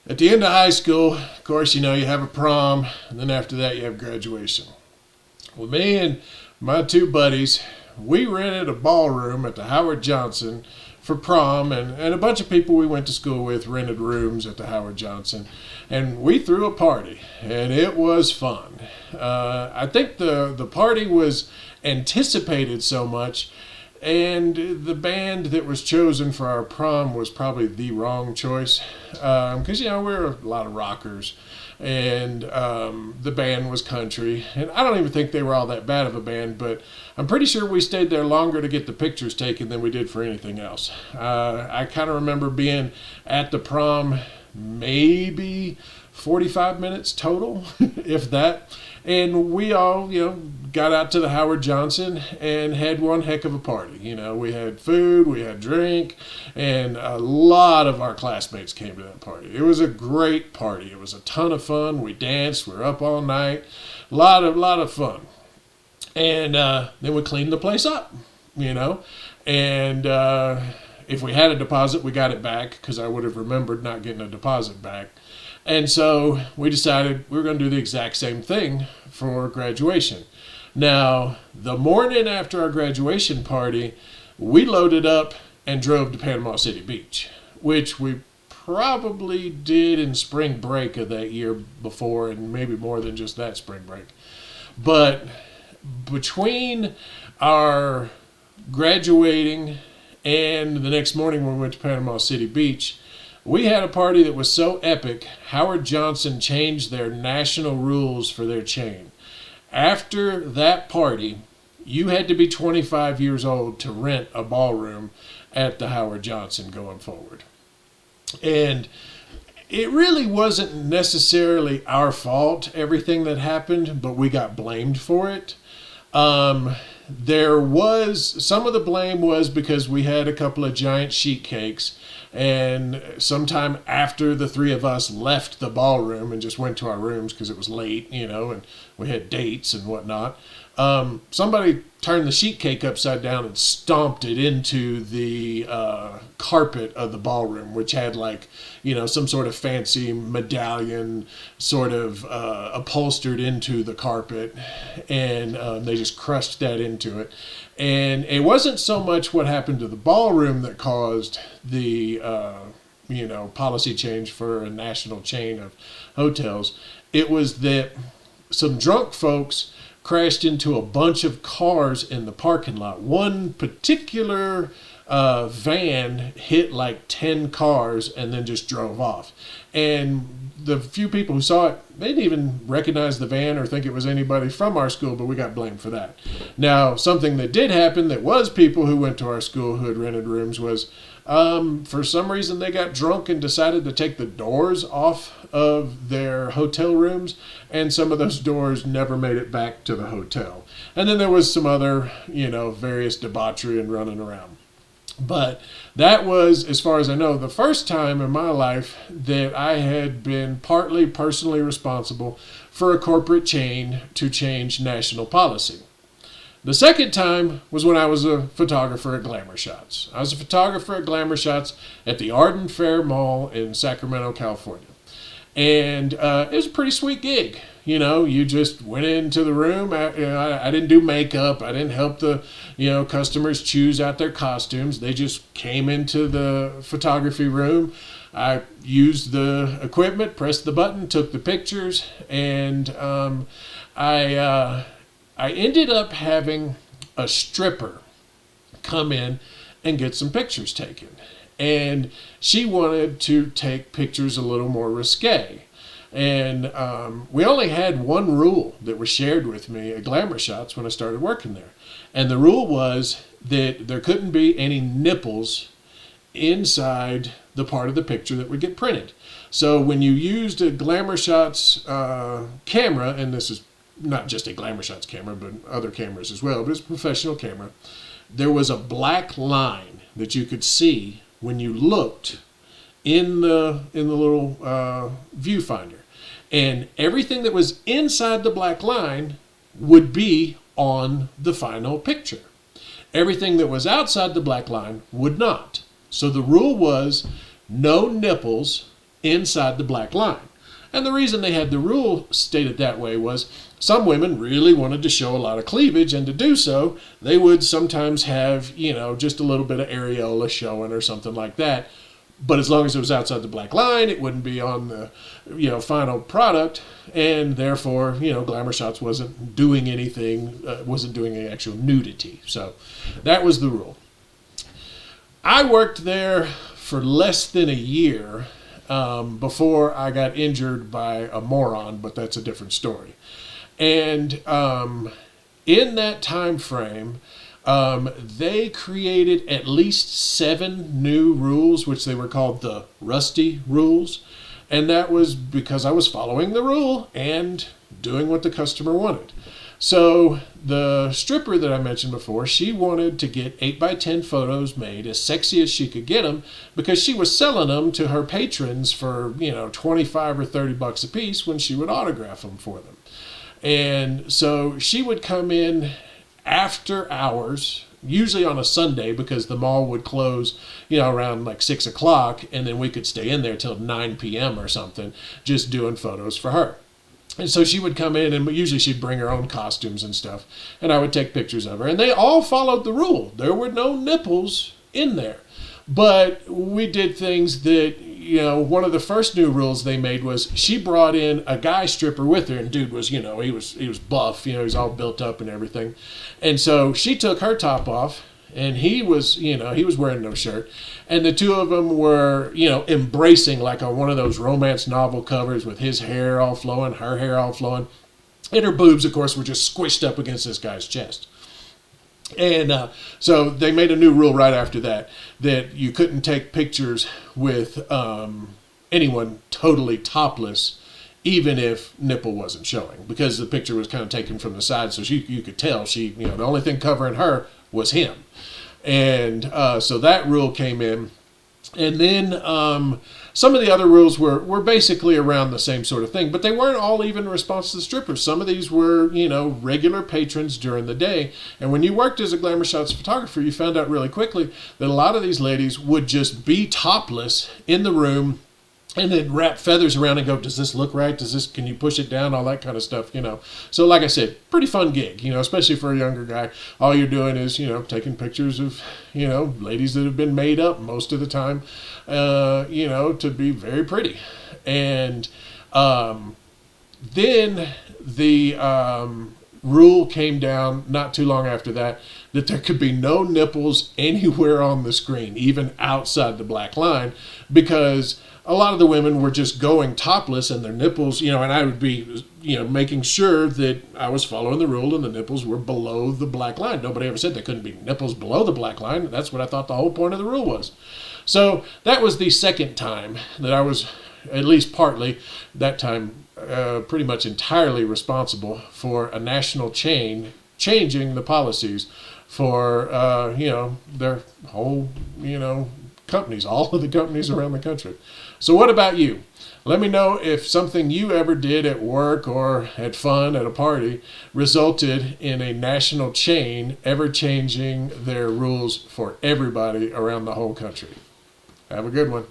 At the end of high school, of course, you have a prom, and then after that, you have graduation. Well, me and my two buddies, we rented a ballroom at the Howard Johnson for prom, and a bunch of people we went to school with rented rooms at the Howard Johnson, and we threw a party, and it was fun. I think the party was anticipated so much, and the band that was chosen for our prom was probably the wrong choice, because we're a lot of rockers, and the band was country, and I don't even think they were all that bad of a band, but I'm pretty sure we stayed there longer to get the pictures taken than we did for anything else. I kind of remember being at the prom maybe 45 minutes total, if that. And we all, got out to the Howard Johnson and had one heck of a party. We had food, we had drink, and a lot of our classmates came to that party. It was a great party. It was a ton of fun. We danced. We were up all night. A lot of fun. And then we cleaned the place up, And if we had a deposit, we got it back because I would have remembered not getting a deposit back. And so we decided we were going to do the exact same thing for graduation. Now, the morning after our graduation party, we loaded up and drove to Panama City Beach, which we probably did in spring break of that year before, and maybe more than just that spring break. But between our graduating and the next morning when we went to Panama City Beach, we had a party that was so epic, Howard Johnson changed their national rules for their chain. After that party, you had to be 25 years old to rent a ballroom at the Howard Johnson going forward. And it really wasn't necessarily our fault, everything that happened, but we got blamed for it. There was, some of the blame was because we had a couple of giant sheet cakes, and sometime after the three of us left the ballroom and just went to our rooms because it was late, and we had dates and whatnot, somebody turned the sheet cake upside down and stomped it into the carpet of the ballroom, which had some sort of fancy medallion sort of upholstered into the carpet, and they just crushed that into it. And it wasn't so much what happened to the ballroom that caused the policy change for a national chain of hotels. It was that some drunk folks crashed into a bunch of cars in the parking lot. One particular van hit like 10 cars and then just drove off. And the few people who saw it, they didn't even recognize the van or think it was anybody from our school, but we got blamed for that. Now, something that did happen that was people who went to our school who had rented rooms was, for some reason they got drunk and decided to take the doors off of their hotel rooms, and some of those doors never made it back to the hotel. And then there was some other, various debauchery and running around. But that was, as far as I know, the first time in my life that I had been partly personally responsible for a corporate chain to change national policy. The second time was when I was a photographer at Glamour Shots. I was a photographer at Glamour Shots at the Arden Fair Mall in Sacramento, California. And it was a pretty sweet gig. You just went into the room. I didn't do makeup. I didn't help the, customers choose out their costumes. They just came into the photography room. I used the equipment, pressed the button, took the pictures, and I ended up having a stripper come in and get some pictures taken. And she wanted to take pictures a little more risque. And we only had one rule that was shared with me at Glamour Shots when I started working there. And the rule was that there couldn't be any nipples inside the part of the picture that would get printed. So when you used a Glamour Shots camera, and this is not just a Glamour Shots camera, but other cameras as well, but it's a professional camera, there was a black line that you could see when you looked in the little viewfinder. And everything that was inside the black line would be on the final picture. Everything that was outside the black line would not. So the rule was no nipples inside the black line. And the reason they had the rule stated that way was some women really wanted to show a lot of cleavage, and to do so, they would sometimes have, just a little bit of areola showing or something like that. But as long as it was outside the black line, it wouldn't be on the, final product, and therefore, Glamour Shots wasn't doing anything, wasn't doing any actual nudity. So that was the rule. I worked there for less than a year before I got injured by a moron, but that's a different story. And in that time frame, they created at least 7 new rules, which they were called the Rusty Rules. And that was because I was following the rule and doing what the customer wanted. So the stripper that I mentioned before, she wanted to get 8x10 photos made as sexy as she could get them, because she was selling them to her patrons for, $25 or $30 a piece when she would autograph them for them. And so she would come in after hours, usually on a Sunday, because the mall would close, around like 6 o'clock, and then we could stay in there till 9 p.m. or something, just doing photos for her. And so she would come in, and usually she'd bring her own costumes and stuff, and I would take pictures of her. And they all followed the rule. There were no nipples in there. But we did things that, one of the first new rules they made was she brought in a guy stripper with her, and dude was, he was buff, he was all built up and everything. And so she took her top off, and he was wearing no shirt. And the two of them were, embracing like on one of those romance novel covers, with his hair all flowing, her hair all flowing. And her boobs, of course, were just squished up against this guy's chest. And so they made a new rule right after that you couldn't take pictures with anyone totally topless, even if nipple wasn't showing, because the picture was kind of taken from the side, so you could tell the only thing covering her was him. And so that rule came in. And then some of the other rules were basically around the same sort of thing, but they weren't all even in response to the strippers. Some of these were, regular patrons during the day. And when you worked as a Glamour Shots photographer, you found out really quickly that a lot of these ladies would just be topless in the room, and they'd wrap feathers around and go, does this look right? Can you push it down? All that kind of stuff, So like I said, pretty fun gig, especially for a younger guy. All you're doing is, taking pictures of, ladies that have been made up most of the time, to be very pretty. And then the rule came down not too long after that there could be no nipples anywhere on the screen, even outside the black line, because a lot of the women were just going topless, and their nipples, and I would be, making sure that I was following the rule and the nipples were below the black line. Nobody ever said there couldn't be nipples below the black line. That's what I thought the whole point of the rule was. So that was the second time that I was, at least partly, that time pretty much entirely responsible for a national chain changing the policies for, their whole, companies, all of the companies around the country. So what about you? Let me know if something you ever did at work or had fun at a party resulted in a national chain ever changing their rules for everybody around the whole country. Have a good one.